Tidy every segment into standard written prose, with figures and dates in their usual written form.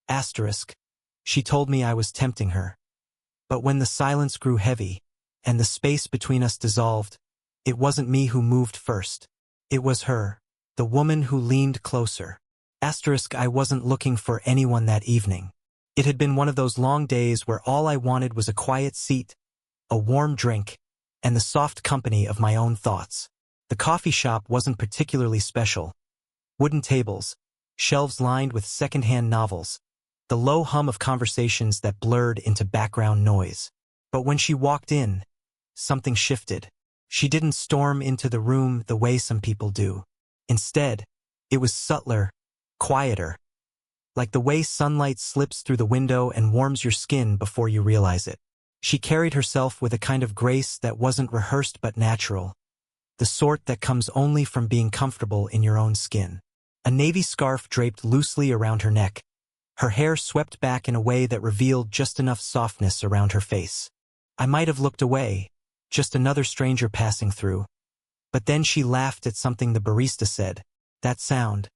Asterisk. She told me I was tempting her. But when the silence grew heavy, and the space between us dissolved, it wasn't me who moved first. It was her, the woman who leaned closer. Asterisk. I wasn't looking for anyone that evening. It had been one of those long days where all I wanted was a quiet seat, a warm drink, and the soft company of my own thoughts. The coffee shop wasn't particularly special. Wooden tables, shelves lined with second-hand novels, the low hum of conversations that blurred into background noise. But when she walked in, something shifted. She didn't storm into the room the way some people do. Instead, it was subtler, quieter, like the way sunlight slips through the window and warms your skin before you realize it. She carried herself with a kind of grace that wasn't rehearsed but natural, the sort that comes only from being comfortable in your own skin. A navy scarf draped loosely around her neck, her hair swept back in a way that revealed just enough softness around her face. I might have looked away, just another stranger passing through. But then she laughed at something the barista said. That sound.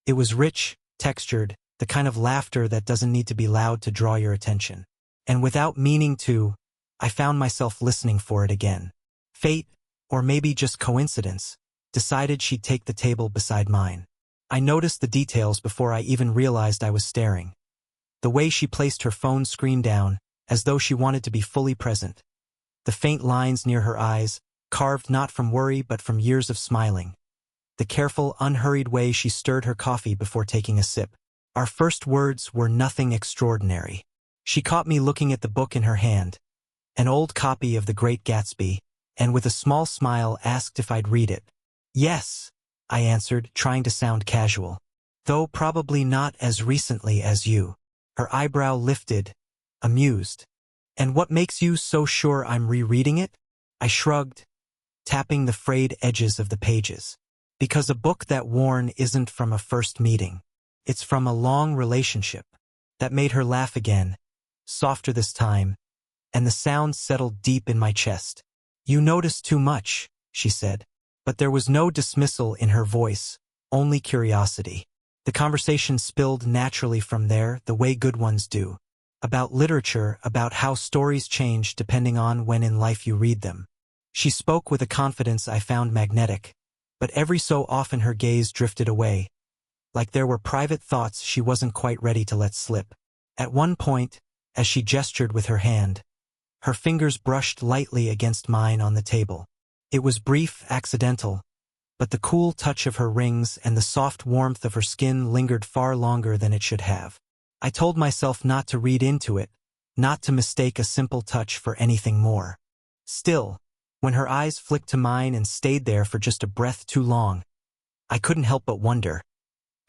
It was rich, textured, the kind of laughter that doesn't need to be loud to draw your attention. And without meaning to, I found myself listening for it again. Fate, or maybe just coincidence, decided she'd take the table beside mine. I noticed the details before I even realized I was staring. The way she placed her phone screen down, as though she wanted to be fully present. The faint lines near her eyes, carved not from worry but from years of smiling. The careful, unhurried way she stirred her coffee before taking a sip. Our first words were nothing extraordinary. She caught me looking at the book in her hand, an old copy of The Great Gatsby, and with a small smile asked if I'd read it. Yes, I answered, trying to sound casual. Though probably not as recently as you. Her eyebrow lifted, amused. And what makes you so sure I'm rereading it? I shrugged, tapping the frayed edges of the pages. Because a book that worn isn't from a first meeting. It's from a long relationship. That made her laugh again, softer this time, and the sound settled deep in my chest. You notice too much, she said. But there was no dismissal in her voice, only curiosity. The conversation spilled naturally from there, the way good ones do. About literature, about how stories change depending on when in life you read them. She spoke with a confidence I found magnetic, but every so often her gaze drifted away, like there were private thoughts she wasn't quite ready to let slip. At one point, as she gestured with her hand, her fingers brushed lightly against mine on the table. It was brief, accidental, but the cool touch of her rings and the soft warmth of her skin lingered far longer than it should have. I told myself not to read into it, not to mistake a simple touch for anything more. Still, when her eyes flicked to mine and stayed there for just a breath too long, I couldn't help but wonder.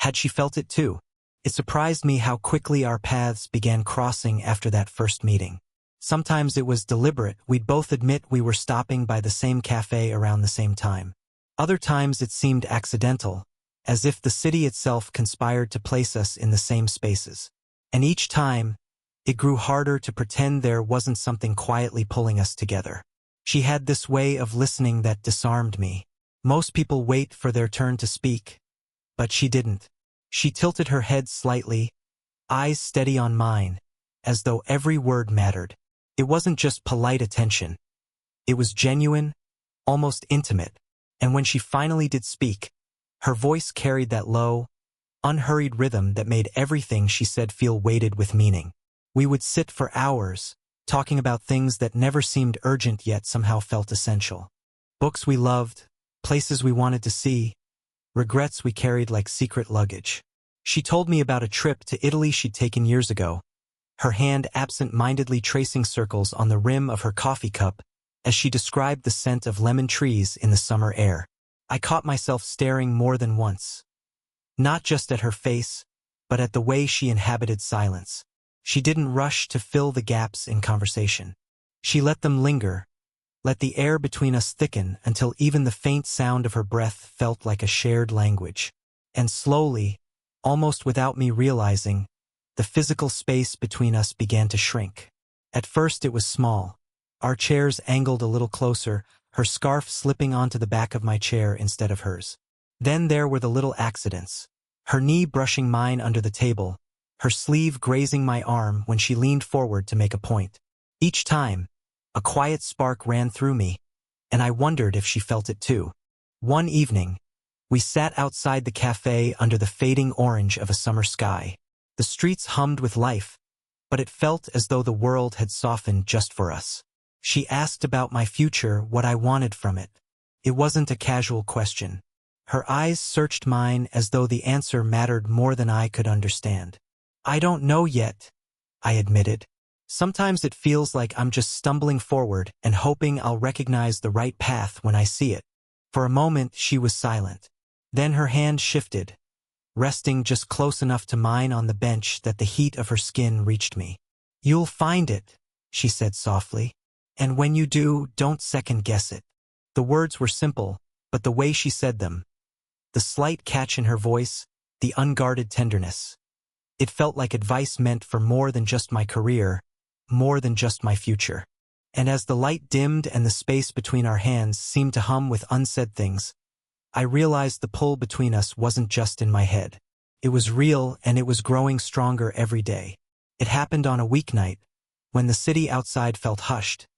Had she felt it too? It surprised me how quickly our paths began crossing after that first meeting. Sometimes it was deliberate, we'd both admit we were stopping by the same café around the same time. Other times it seemed accidental, as if the city itself conspired to place us in the same spaces. And each time, it grew harder to pretend there wasn't something quietly pulling us together. She had this way of listening that disarmed me. Most people wait for their turn to speak, but she didn't. She tilted her head slightly, eyes steady on mine, as though every word mattered. It wasn't just polite attention. It was genuine, almost intimate, and when she finally did speak, her voice carried that low, unhurried rhythm that made everything she said feel weighted with meaning. We would sit for hours, talking about things that never seemed urgent yet somehow felt essential. Books we loved, places we wanted to see, regrets we carried like secret luggage. She told me about a trip to Italy she'd taken years ago, her hand absent-mindedly tracing circles on the rim of her coffee cup as she described the scent of lemon trees in the summer air. I caught myself staring more than once. Not just at her face, but at the way she inhabited silence. She didn't rush to fill the gaps in conversation. She let them linger, let the air between us thicken until even the faint sound of her breath felt like a shared language. And slowly, almost without me realizing, the physical space between us began to shrink. At first it was small. Our chairs angled a little closer, her scarf slipping onto the back of my chair instead of hers. Then there were the little accidents. Her knee brushing mine under the table, her sleeve grazing my arm when she leaned forward to make a point. Each time, a quiet spark ran through me, and I wondered if she felt it too. One evening, we sat outside the café under the fading orange of a summer sky. The streets hummed with life, but it felt as though the world had softened just for us. She asked about my future, what I wanted from it. It wasn't a casual question. Her eyes searched mine as though the answer mattered more than I could understand. I don't know yet, I admitted. Sometimes it feels like I'm just stumbling forward and hoping I'll recognize the right path when I see it. For a moment, she was silent. Then her hand shifted, resting just close enough to mine on the bench that the heat of her skin reached me. "You'll find it," she said softly. "And when you do, don't second-guess it." The words were simple, but the way she said them, the slight catch in her voice, the unguarded tenderness. It felt like advice meant for more than just my career, more than just my future. And as the light dimmed and the space between our hands seemed to hum with unsaid things, I realized the pull between us wasn't just in my head. It was real, and it was growing stronger every day. It happened on a weeknight, when the city outside felt hushed,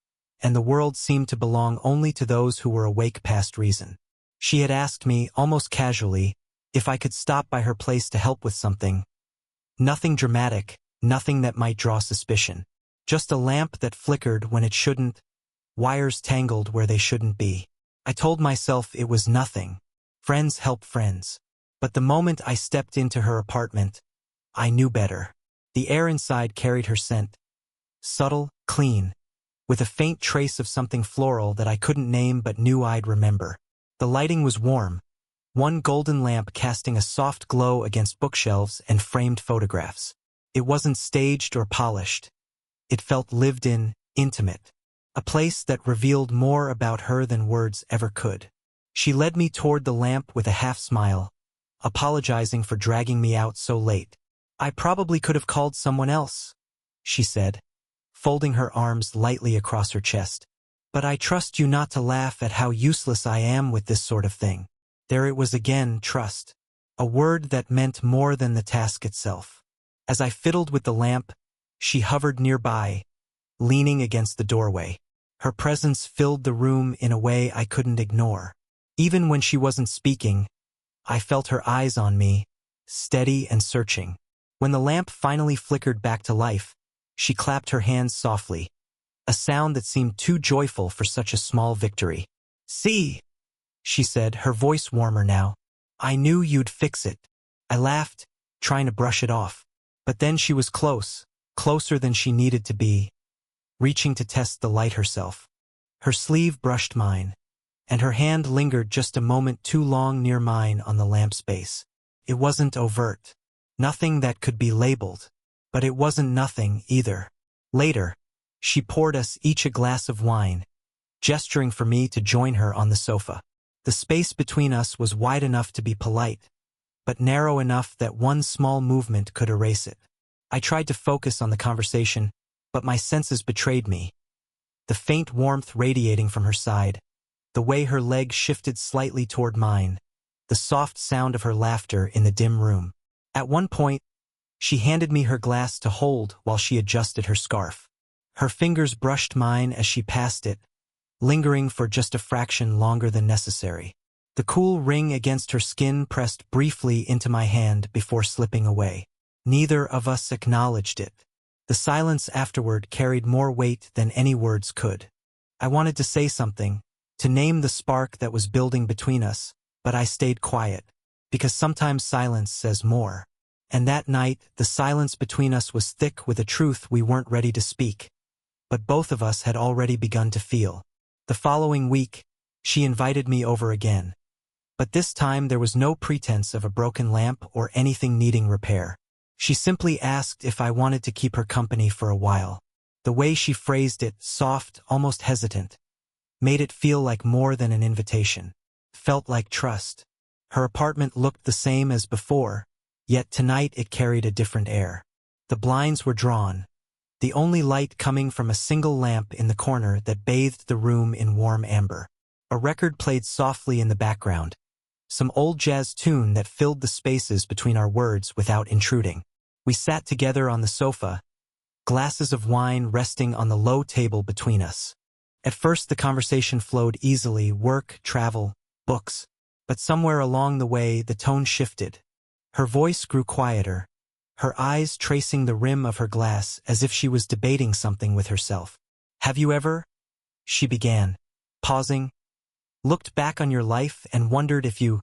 and the world seemed to belong only to those who were awake past reason. She had asked me, almost casually, if I could stop by her place to help with something. Nothing dramatic, nothing that might draw suspicion. Just a lamp that flickered when it shouldn't, wires tangled where they shouldn't be. I told myself it was nothing. Friends help friends. But the moment I stepped into her apartment, I knew better. The air inside carried her scent. Subtle, clean, with a faint trace of something floral that I couldn't name but knew I'd remember. The lighting was warm, one golden lamp casting a soft glow against bookshelves and framed photographs. It wasn't staged or polished. It felt lived in, intimate. A place that revealed more about her than words ever could. She led me toward the lamp with a half-smile, apologizing for dragging me out so late. "I probably could have called someone else," she said, folding her arms lightly across her chest. "But I trust you not to laugh at how useless I am with this sort of thing." There it was again, trust. A word that meant more than the task itself. As I fiddled with the lamp, she hovered nearby, leaning against the doorway. Her presence filled the room in a way I couldn't ignore. Even when she wasn't speaking, I felt her eyes on me, steady and searching. When the lamp finally flickered back to life, she clapped her hands softly, a sound that seemed too joyful for such a small victory. "See," she said, her voice warmer now. "I knew you'd fix it." I laughed, trying to brush it off. But then she was close, closer than she needed to be, reaching to test the light herself. Her sleeve brushed mine, and her hand lingered just a moment too long near mine on the lamp's base. It wasn't overt, nothing that could be labeled, but it wasn't nothing either. Later, she poured us each a glass of wine, gesturing for me to join her on the sofa. The space between us was wide enough to be polite, but narrow enough that one small movement could erase it. I tried to focus on the conversation, but my senses betrayed me. The faint warmth radiating from her side, the way her leg shifted slightly toward mine, the soft sound of her laughter in the dim room. At one point, she handed me her glass to hold while she adjusted her scarf. Her fingers brushed mine as she passed it, lingering for just a fraction longer than necessary. The cool ring against her skin pressed briefly into my hand before slipping away. Neither of us acknowledged it. The silence afterward carried more weight than any words could. I wanted to say something, to name the spark that was building between us, but I stayed quiet, because sometimes silence says more. And that night, the silence between us was thick with a truth we weren't ready to speak, but both of us had already begun to feel. The following week, she invited me over again. But this time there was no pretense of a broken lamp or anything needing repair. She simply asked if I wanted to keep her company for a while. The way she phrased it, soft, almost hesitant, made it feel like more than an invitation. Felt like trust. Her apartment looked the same as before, yet tonight it carried a different air. The blinds were drawn, the only light coming from a single lamp in the corner that bathed the room in warm amber. A record played softly in the background, some old jazz tune that filled the spaces between our words without intruding. We sat together on the sofa, glasses of wine resting on the low table between us. At first the conversation flowed easily, work, travel, books. But somewhere along the way the tone shifted. Her voice grew quieter, her eyes tracing the rim of her glass as if she was debating something with herself. Have you ever, she began, pausing, looked back on your life and wondered if you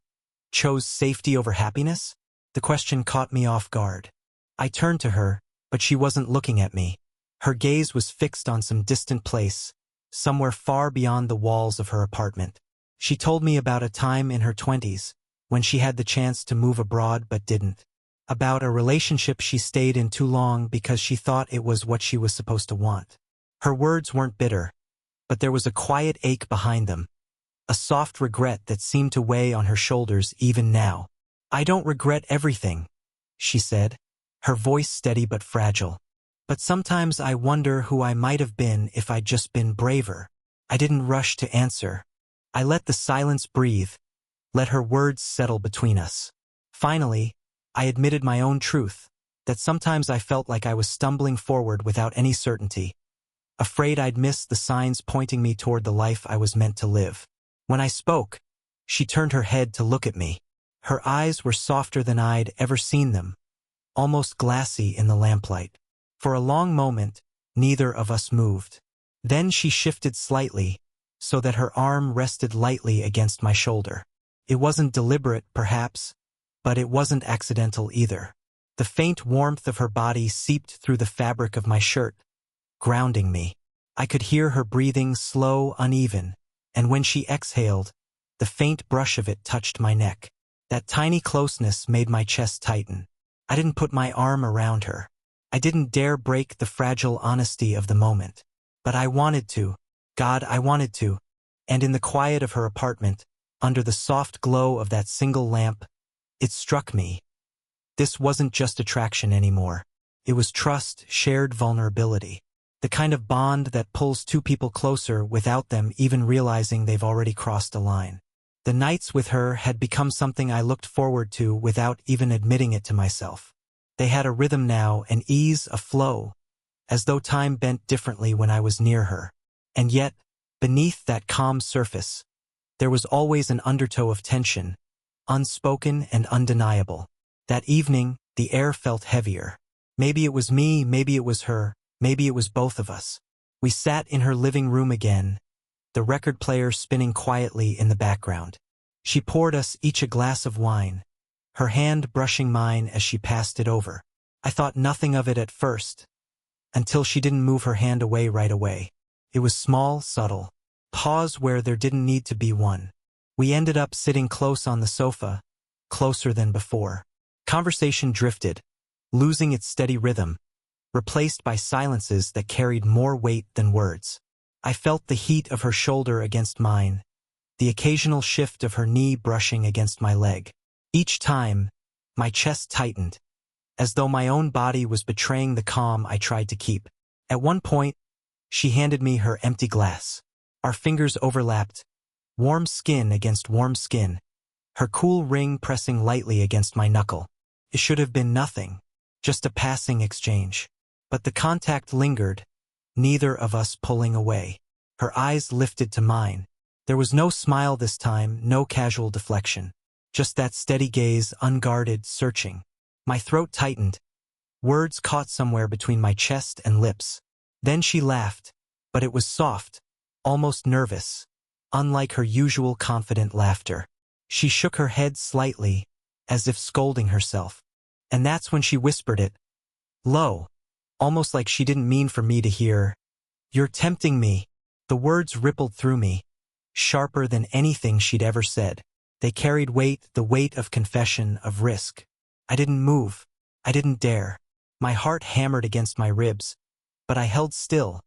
chose safety over happiness? The question caught me off guard. I turned to her, but she wasn't looking at me. Her gaze was fixed on some distant place, somewhere far beyond the walls of her apartment. She told me about a time in her 20s, when she had the chance to move abroad but didn't. About a relationship she stayed in too long because she thought it was what she was supposed to want. Her words weren't bitter, but there was a quiet ache behind them, a soft regret that seemed to weigh on her shoulders even now. I don't regret everything, she said, her voice steady but fragile. But sometimes I wonder who I might have been if I'd just been braver. I didn't rush to answer. I let the silence breathe, let her words settle between us. Finally, I admitted my own truth, that sometimes I felt like I was stumbling forward without any certainty, afraid I'd miss the signs pointing me toward the life I was meant to live. When I spoke, she turned her head to look at me. Her eyes were softer than I'd ever seen them, almost glassy in the lamplight. For a long moment, neither of us moved. Then she shifted slightly, so that her arm rested lightly against my shoulder. It wasn't deliberate, perhaps, but it wasn't accidental either. The faint warmth of her body seeped through the fabric of my shirt, grounding me. I could hear her breathing, slow, uneven, and when she exhaled, the faint brush of it touched my neck. That tiny closeness made my chest tighten. I didn't put my arm around her. I didn't dare break the fragile honesty of the moment. But I wanted to. God, I wanted to. And in the quiet of her apartment, under the soft glow of that single lamp, it struck me. This wasn't just attraction anymore. It was trust, shared vulnerability. The kind of bond that pulls two people closer without them even realizing they've already crossed a line. The nights with her had become something I looked forward to without even admitting it to myself. They had a rhythm now, an ease, a flow, as though time bent differently when I was near her. And yet, beneath that calm surface, there was always an undertow of tension, unspoken and undeniable. That evening, the air felt heavier. Maybe it was me, maybe it was her, maybe it was both of us. We sat in her living room again, the record player spinning quietly in the background. She poured us each a glass of wine, her hand brushing mine as she passed it over. I thought nothing of it at first, until she didn't move her hand away right away. It was small, subtle. Pause where there didn't need to be one. We ended up sitting close on the sofa, closer than before. Conversation drifted, losing its steady rhythm, replaced by silences that carried more weight than words. I felt the heat of her shoulder against mine, the occasional shift of her knee brushing against my leg. Each time, my chest tightened, as though my own body was betraying the calm I tried to keep. At one point, she handed me her empty glass. Our fingers overlapped, warm skin against warm skin, her cool ring pressing lightly against my knuckle. It should have been nothing, just a passing exchange. But the contact lingered, neither of us pulling away. Her eyes lifted to mine. There was no smile this time, no casual deflection. Just that steady gaze, unguarded, searching. My throat tightened. Words caught somewhere between my chest and lips. Then she laughed, but it was soft, almost nervous, unlike her usual confident laughter. She shook her head slightly, as if scolding herself. And that's when she whispered it, low, almost like she didn't mean for me to hear. You're tempting me. The words rippled through me, sharper than anything she'd ever said. They carried weight, the weight of confession, of risk. I didn't move. I didn't dare. My heart hammered against my ribs, but I held still,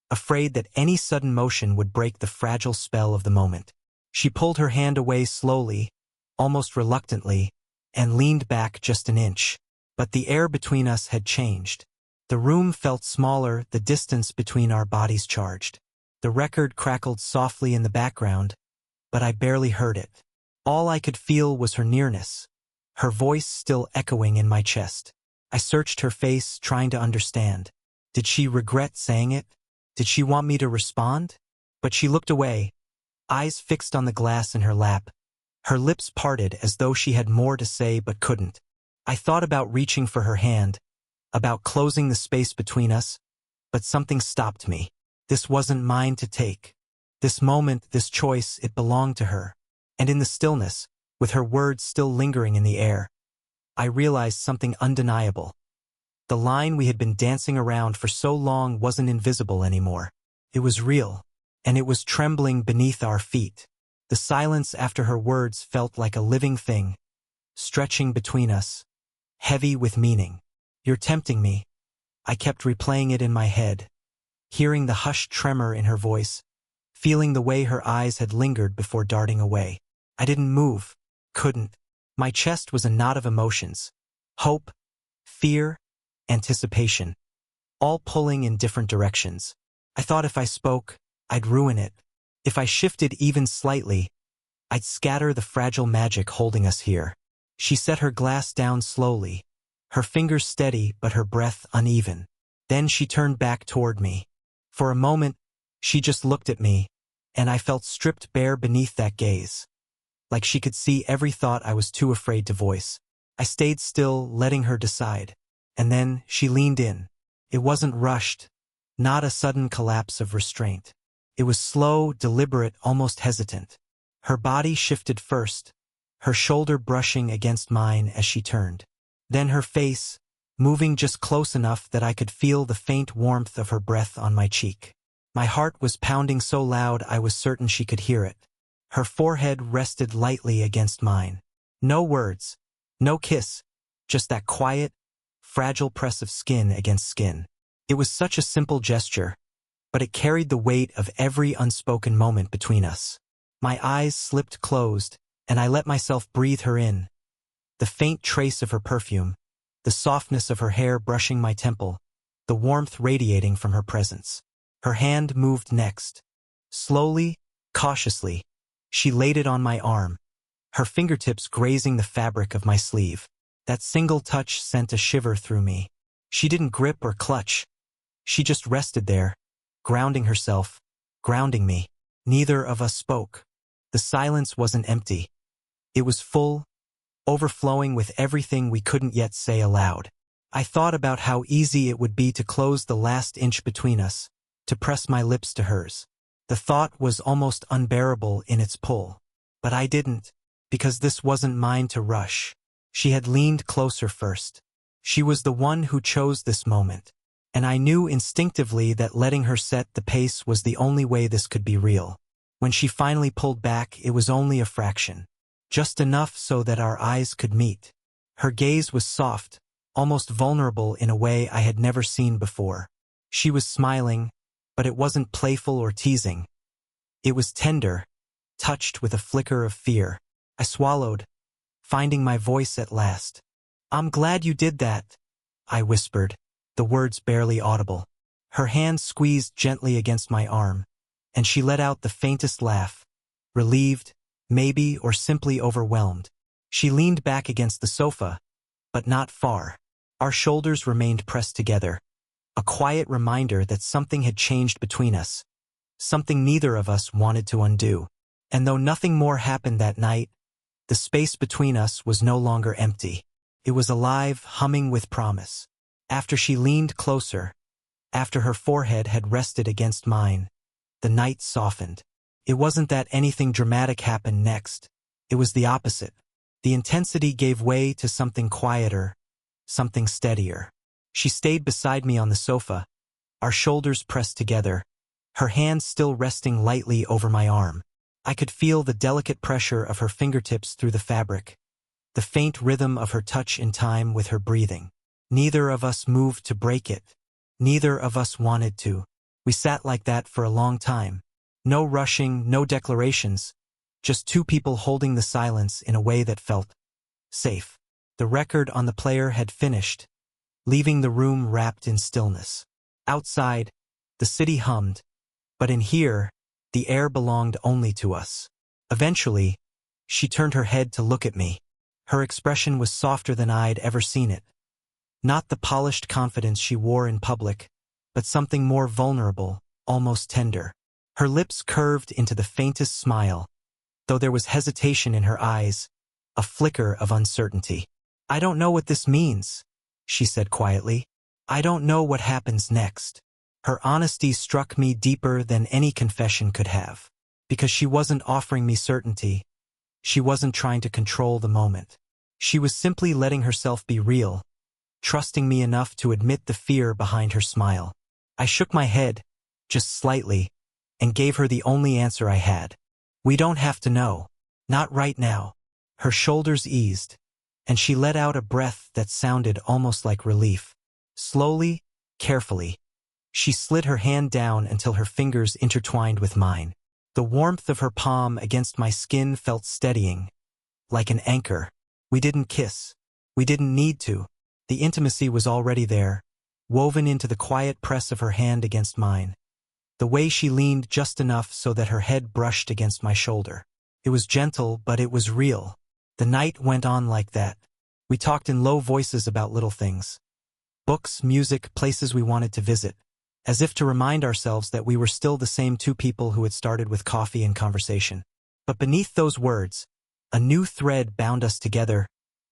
afraid that any sudden motion would break the fragile spell of the moment. She pulled her hand away slowly, almost reluctantly, and leaned back just an inch. But the air between us had changed. The room felt smaller, the distance between our bodies charged. The record crackled softly in the background, but I barely heard it. All I could feel was her nearness, her voice still echoing in my chest. I searched her face, trying to understand. Did she regret saying it? Did she want me to respond? But she looked away, eyes fixed on the glass in her lap. Her lips parted as though she had more to say but couldn't. I thought about reaching for her hand, about closing the space between us, but something stopped me. This wasn't mine to take. This moment, this choice, it belonged to her. And in the stillness, with her words still lingering in the air, I realized something undeniable. The line we had been dancing around for so long wasn't invisible anymore. It was real, and it was trembling beneath our feet. The silence after her words felt like a living thing, stretching between us, heavy with meaning. "You're tempting me." I kept replaying it in my head, hearing the hushed tremor in her voice, feeling the way her eyes had lingered before darting away. I didn't move, couldn't. My chest was a knot of emotions. Hope, fear, anticipation, all pulling in different directions. I thought if I spoke, I'd ruin it. If I shifted even slightly, I'd scatter the fragile magic holding us here. She set her glass down slowly, her fingers steady but her breath uneven. Then she turned back toward me. For a moment, she just looked at me, and I felt stripped bare beneath that gaze. Like she could see every thought I was too afraid to voice. I stayed still, letting her decide. And then she leaned in. It wasn't rushed, not a sudden collapse of restraint. It was slow, deliberate, almost hesitant. Her body shifted first, her shoulder brushing against mine as she turned. Then her face, moving just close enough that I could feel the faint warmth of her breath on my cheek. My heart was pounding so loud I was certain she could hear it. Her forehead rested lightly against mine. No words, no kiss, just that quiet, fragile press of skin against skin. It was such a simple gesture, but it carried the weight of every unspoken moment between us. My eyes slipped closed, and I let myself breathe her in. The faint trace of her perfume, the softness of her hair brushing my temple, the warmth radiating from her presence. Her hand moved next. Slowly, cautiously, she laid it on my arm, her fingertips grazing the fabric of my sleeve. That single touch sent a shiver through me. She didn't grip or clutch. She just rested there, grounding herself, grounding me. Neither of us spoke. The silence wasn't empty. It was full, overflowing with everything we couldn't yet say aloud. I thought about how easy it would be to close the last inch between us, to press my lips to hers. The thought was almost unbearable in its pull. But I didn't, because this wasn't mine to rush. She had leaned closer first. She was the one who chose this moment, and I knew instinctively that letting her set the pace was the only way this could be real. When she finally pulled back, it was only a fraction, just enough so that our eyes could meet. Her gaze was soft, almost vulnerable in a way I had never seen before. She was smiling, but it wasn't playful or teasing. It was tender, touched with a flicker of fear. I swallowed, finding my voice at last. "I'm glad you did that," I whispered, the words barely audible. Her hand squeezed gently against my arm, and she let out the faintest laugh, relieved, maybe, or simply overwhelmed. She leaned back against the sofa, but not far. Our shoulders remained pressed together, a quiet reminder that something had changed between us, something neither of us wanted to undo. And though nothing more happened that night, the space between us was no longer empty. It was alive, humming with promise. After she leaned closer, after her forehead had rested against mine, the night softened. It wasn't that anything dramatic happened next. It was the opposite. The intensity gave way to something quieter, something steadier. She stayed beside me on the sofa, our shoulders pressed together, her hand still resting lightly over my arm. I could feel the delicate pressure of her fingertips through the fabric, the faint rhythm of her touch in time with her breathing. Neither of us moved to break it. Neither of us wanted to. We sat like that for a long time. No rushing, no declarations, just two people holding the silence in a way that felt safe. The record on the player had finished, leaving the room wrapped in stillness. Outside, the city hummed, but in here, the air belonged only to us. Eventually, she turned her head to look at me. Her expression was softer than I'd ever seen it. Not the polished confidence she wore in public, but something more vulnerable, almost tender. Her lips curved into the faintest smile, though there was hesitation in her eyes, a flicker of uncertainty. "I don't know what this means," she said quietly. "I don't know what happens next." Her honesty struck me deeper than any confession could have. Because she wasn't offering me certainty. She wasn't trying to control the moment. She was simply letting herself be real, trusting me enough to admit the fear behind her smile. I shook my head, just slightly, and gave her the only answer I had. "We don't have to know. Not right now." Her shoulders eased, and she let out a breath that sounded almost like relief. Slowly, carefully, she slid her hand down until her fingers intertwined with mine. The warmth of her palm against my skin felt steadying, like an anchor. We didn't kiss. We didn't need to. The intimacy was already there, woven into the quiet press of her hand against mine. The way she leaned just enough so that her head brushed against my shoulder. It was gentle, but it was real. The night went on like that. We talked in low voices about little things. Books, music, places we wanted to visit. As if to remind ourselves that we were still the same two people who had started with coffee and conversation. But beneath those words, a new thread bound us together,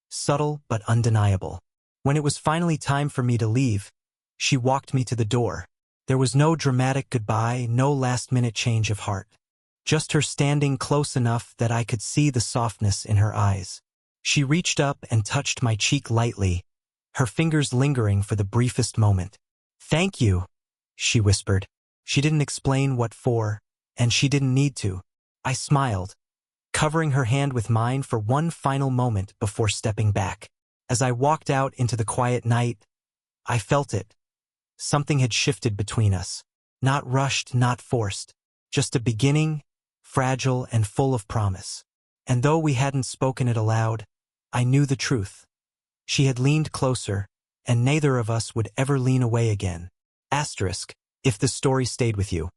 subtle but undeniable. When it was finally time for me to leave, she walked me to the door. There was no dramatic goodbye, no last-minute change of heart. Just her standing close enough that I could see the softness in her eyes. She reached up and touched my cheek lightly, her fingers lingering for the briefest moment. "Thank you," she whispered. She didn't explain what for, and she didn't need to. I smiled, covering her hand with mine for one final moment before stepping back. As I walked out into the quiet night, I felt it. Something had shifted between us. Not rushed, not forced. Just a beginning, fragile and full of promise. And though we hadn't spoken it aloud, I knew the truth. She had leaned closer, and neither of us would ever lean away again. Asterisk, if the story stayed with you.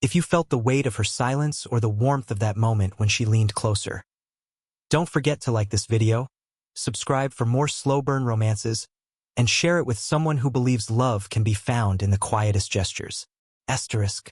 If you felt the weight of her silence or the warmth of that moment when she leaned closer. Don't forget to like this video, subscribe for more slow burn romances, and share it with someone who believes love can be found in the quietest gestures. Asterisk.